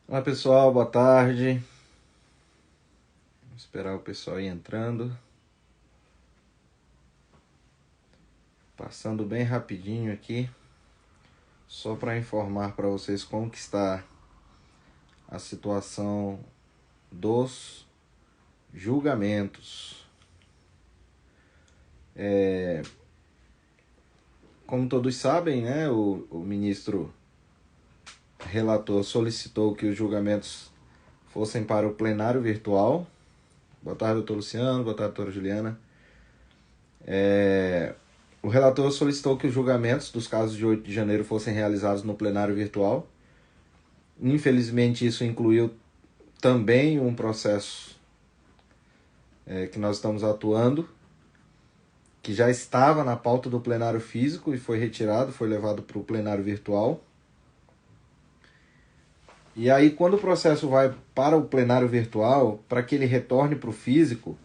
Olá pessoal, boa tarde. Vou esperar o pessoal ir entrando. Passando bem rapidinho aqui, só para informar para vocês como que está a situação dos julgamentos. Como todos sabem, né, o ministro relator solicitou que os julgamentos fossem para o plenário virtual. Boa tarde, doutor Luciano. Boa tarde, doutora Juliana. O relator solicitou que os julgamentos dos casos de 8 de janeiro fossem realizados no plenário virtual. Infelizmente, isso incluiu também um processo que nós estamos atuando, que já estava na pauta do plenário físico e foi retirado, foi levado para o plenário virtual. E aí, quando o processo vai para o plenário virtual, para que ele retorne para o físico,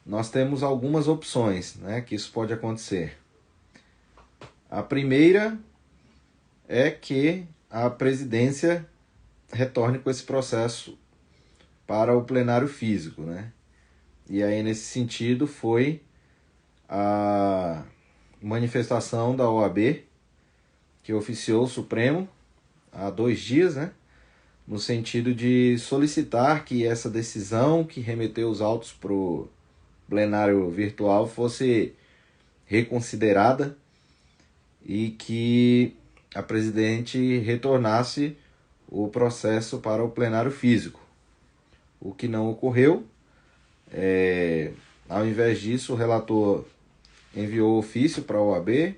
nós temos algumas opções, né, que isso pode acontecer. A primeira é que a presidência retorne com esse processo para o plenário físico, né? E aí, nesse sentido, foi a manifestação da OAB, que oficiou o Supremo há 2 dias, né? No sentido de solicitar que essa decisão que remeteu os autos para o plenário virtual fosse reconsiderada e que a presidente retornasse o processo para o plenário físico. O que não ocorreu. Ao invés disso, o relator enviou ofício para a OAB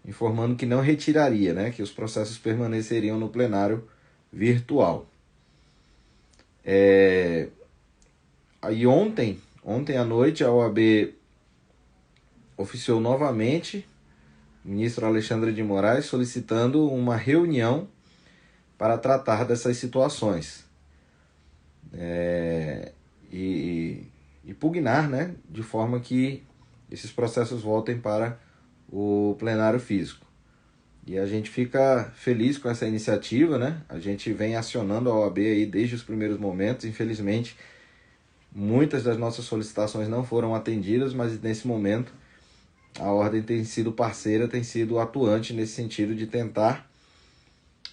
informando que não retiraria, né, que os processos permaneceriam no plenário virtual. Aí ontem à noite, a OAB oficiou novamente o ministro Alexandre de Moraes solicitando uma reunião para tratar dessas situações. E pugnar, né, de forma que esses processos voltem para o plenário físico. E a gente fica feliz com essa iniciativa, né? A gente vem acionando a OAB aí desde os primeiros momentos. Infelizmente, muitas das nossas solicitações não foram atendidas, mas nesse momento a ordem tem sido parceira, tem sido atuante nesse sentido de tentar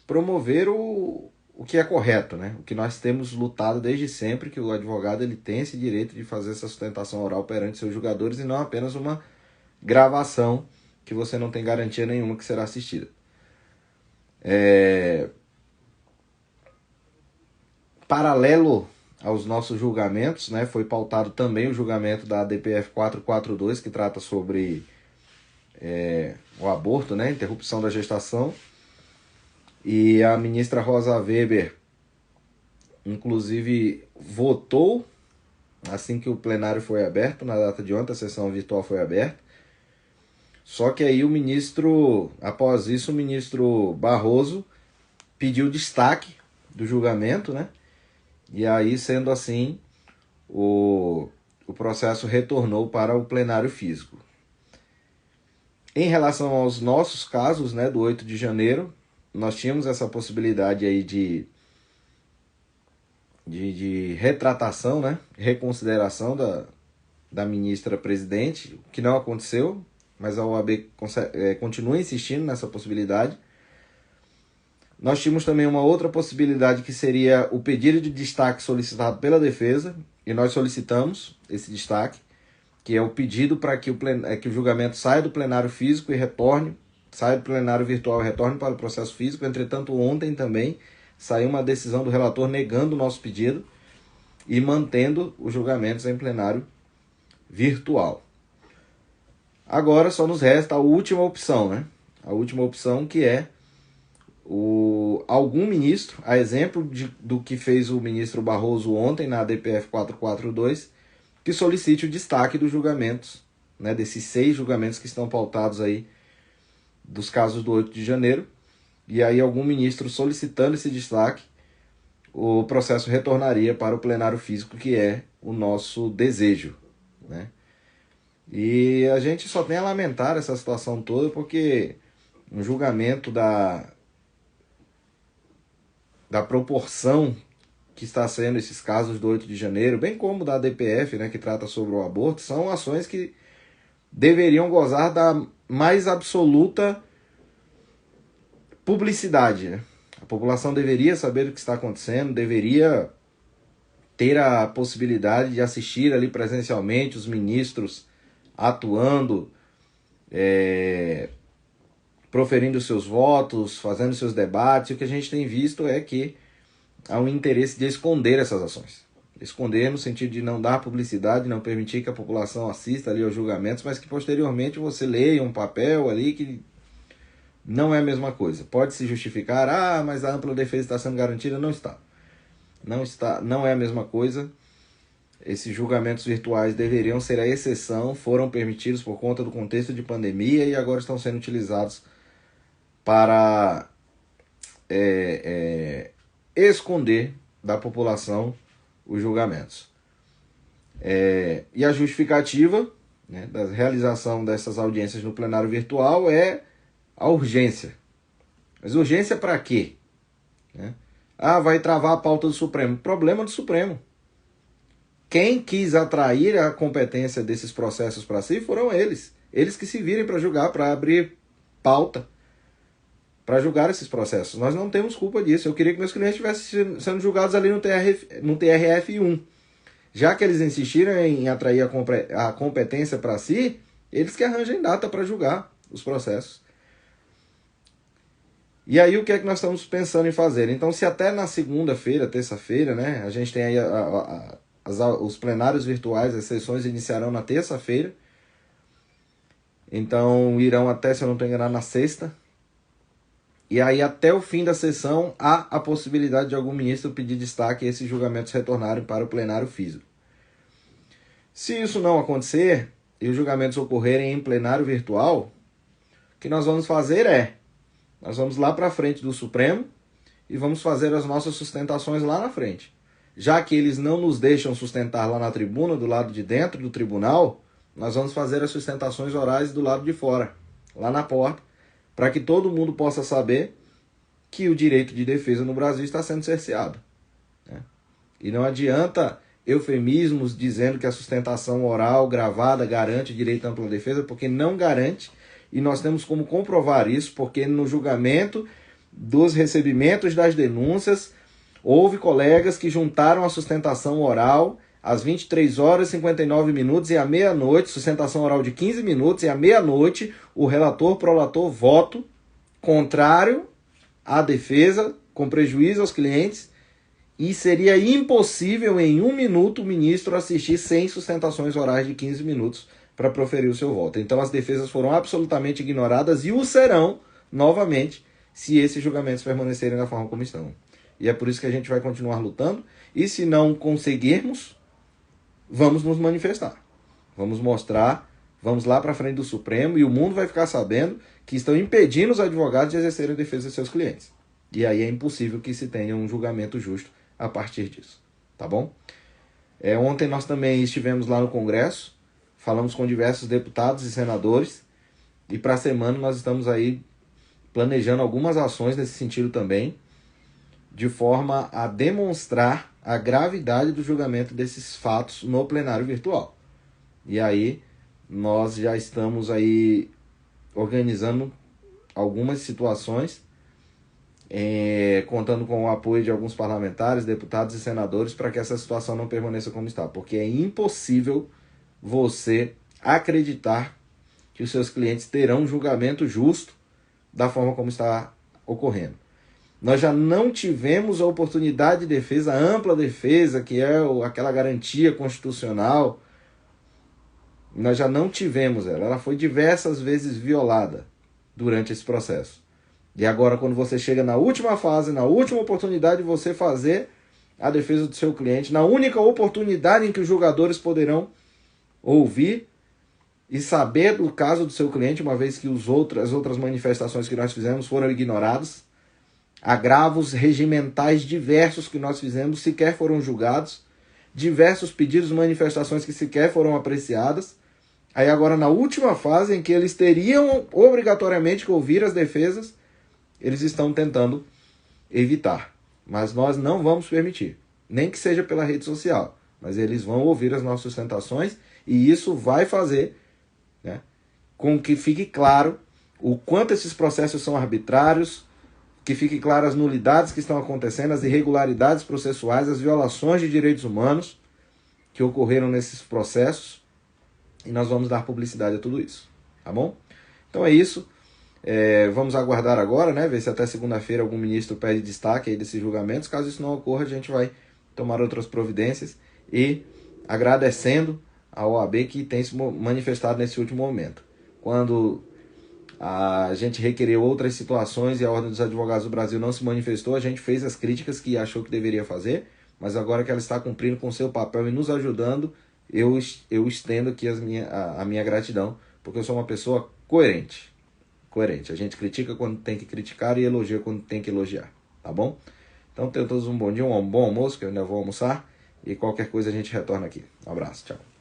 promover o que é correto, né? O que nós temos lutado desde sempre, que o advogado ele tem esse direito de fazer essa sustentação oral perante seus julgadores e não apenas uma gravação que você não tem garantia nenhuma que será assistida. Paralelo aos nossos julgamentos, né, foi pautado também o julgamento da DPF 442, que trata sobre o aborto, né, interrupção da gestação. E a ministra Rosa Weber, inclusive, votou assim que o plenário foi aberto, na data de ontem, a sessão virtual foi aberta. Só que aí após isso, o ministro Barroso pediu destaque do julgamento, né? E aí, sendo assim, o processo retornou para o plenário físico. Em relação aos nossos casos, né, do 8 de janeiro, nós tínhamos essa possibilidade aí de retratação, né, reconsideração da ministra presidente, o que não aconteceu, mas a OAB continua insistindo nessa possibilidade. Nós tínhamos também uma outra possibilidade, que seria o pedido de destaque solicitado pela defesa, e nós solicitamos esse destaque, que é o pedido para que o julgamento saia do plenário físico e saia do plenário virtual e retorne para o processo físico. Entretanto, ontem também saiu uma decisão do relator negando o nosso pedido e mantendo os julgamentos em plenário virtual. Agora só nos resta a última opção, né? A última opção, que é algum ministro, a exemplo do que fez o ministro Barroso ontem na DPF 442, que solicite o destaque dos julgamentos, né, desses 6 julgamentos que estão pautados aí dos casos do 8 de janeiro, e aí algum ministro solicitando esse destaque, o processo retornaria para o plenário físico, que é o nosso desejo, né? E a gente só tem a lamentar essa situação toda, porque um julgamento da proporção que está sendo esses casos do 8 de janeiro, bem como da DPF, né, que trata sobre o aborto, são ações que deveriam gozar da mais absoluta publicidade, né? A população deveria saber o que está acontecendo, deveria ter a possibilidade de assistir ali presencialmente os ministros atuando, proferindo seus votos, fazendo seus debates. E o que a gente tem visto é que há um interesse de esconder essas ações. Esconder no sentido de não dar publicidade, não permitir que a população assista ali aos julgamentos, mas que posteriormente você leia um papel ali que não é a mesma coisa. Pode se justificar, mas a ampla defesa está sendo garantida. Não está. Não é a mesma coisa. Esses julgamentos virtuais deveriam ser a exceção, foram permitidos por conta do contexto de pandemia e agora estão sendo utilizados para esconder da população os julgamentos. E a justificativa, né, da realização dessas audiências no plenário virtual é a urgência. Mas urgência para quê? Né? Vai travar a pauta do Supremo. Problema do Supremo. Quem quis atrair a competência desses processos para si foram eles. Eles que se virem para julgar, para abrir pauta, para julgar esses processos. Nós não temos culpa disso. Eu queria que meus clientes estivessem sendo julgados ali no TRF1. Já que eles insistiram em atrair a competência para si, eles que arranjem data para julgar os processos. E aí o que é que nós estamos pensando em fazer? Então, se até na segunda-feira, terça-feira, né, a gente tem aí os plenários virtuais, as sessões iniciarão na terça-feira. Então, irão até, se eu não estou enganado, na sexta. E aí, até o fim da sessão, há a possibilidade de algum ministro pedir destaque e esses julgamentos retornarem para o plenário físico. Se isso não acontecer, e os julgamentos ocorrerem em plenário virtual, o que nós vamos fazer nós vamos lá para frente do Supremo e vamos fazer as nossas sustentações lá na frente. Já que eles não nos deixam sustentar lá na tribuna, do lado de dentro do tribunal, nós vamos fazer as sustentações orais do lado de fora, lá na porta, para que todo mundo possa saber que o direito de defesa no Brasil está sendo cerceado. Né? E não adianta eufemismos dizendo que a sustentação oral gravada garante direito à ampla defesa, porque não garante, e nós temos como comprovar isso, porque no julgamento dos recebimentos das denúncias, houve colegas que juntaram a sustentação oral às 23 horas e 59 minutos e à meia-noite, sustentação oral de 15 minutos, e à meia-noite o relator prolatou voto contrário à defesa, com prejuízo aos clientes, e seria impossível em 1 minuto o ministro assistir 100 sustentações orais de 15 minutos para proferir o seu voto. Então as defesas foram absolutamente ignoradas e o serão novamente se esses julgamentos permanecerem da forma como estão. E é por isso que a gente vai continuar lutando, e se não conseguirmos, vamos nos manifestar. Vamos mostrar, vamos lá para frente do Supremo, e o mundo vai ficar sabendo que estão impedindo os advogados de exercerem a defesa de seus clientes. E aí é impossível que se tenha um julgamento justo a partir disso. Tá bom? Ontem nós também estivemos lá no Congresso, falamos com diversos deputados e senadores, e para a semana nós estamos aí planejando algumas ações nesse sentido também, de forma a demonstrar a gravidade do julgamento desses fatos no plenário virtual. E aí nós já estamos aí organizando algumas situações, contando com o apoio de alguns parlamentares, deputados e senadores, para que essa situação não permaneça como está, porque é impossível você acreditar que os seus clientes terão um julgamento justo da forma como está ocorrendo. Nós já não tivemos a oportunidade de defesa, a ampla defesa, que é aquela garantia constitucional. Nós já não tivemos ela. Ela foi diversas vezes violada durante esse processo. E agora, quando você chega na última fase, na última oportunidade de você fazer a defesa do seu cliente, na única oportunidade em que os julgadores poderão ouvir e saber do caso do seu cliente, uma vez que as outras manifestações que nós fizemos foram ignoradas, agravos regimentais diversos que nós fizemos sequer foram julgados, diversos pedidos, manifestações que sequer foram apreciadas. Aí agora, na última fase, em que eles teriam obrigatoriamente que ouvir as defesas, eles estão tentando evitar. mas nós não vamos permitir, nem que seja pela rede social, mas eles vão ouvir as nossas sustentações e isso vai fazer, né, com que fique claro o quanto esses processos são arbitrários, que fique claro as nulidades que estão acontecendo, as irregularidades processuais, as violações de direitos humanos que ocorreram nesses processos, e nós vamos dar publicidade a tudo isso, tá bom? Então é isso. Vamos aguardar agora, né, ver se até segunda-feira algum ministro pede destaque aí desses julgamentos. Caso isso não ocorra, a gente vai tomar outras providências e agradecendo a OAB que tem se manifestado nesse último momento. Quando a gente requereu outras situações e a Ordem dos Advogados do Brasil não se manifestou, a gente fez as críticas que achou que deveria fazer, mas agora que ela está cumprindo com o seu papel e nos ajudando, eu estendo aqui a minha gratidão, porque eu sou uma pessoa coerente. A gente critica quando tem que criticar e elogia quando tem que elogiar, tá bom? Então tenham todos um bom dia, um bom almoço, que eu ainda vou almoçar, e qualquer coisa a gente retorna aqui. Um abraço, tchau.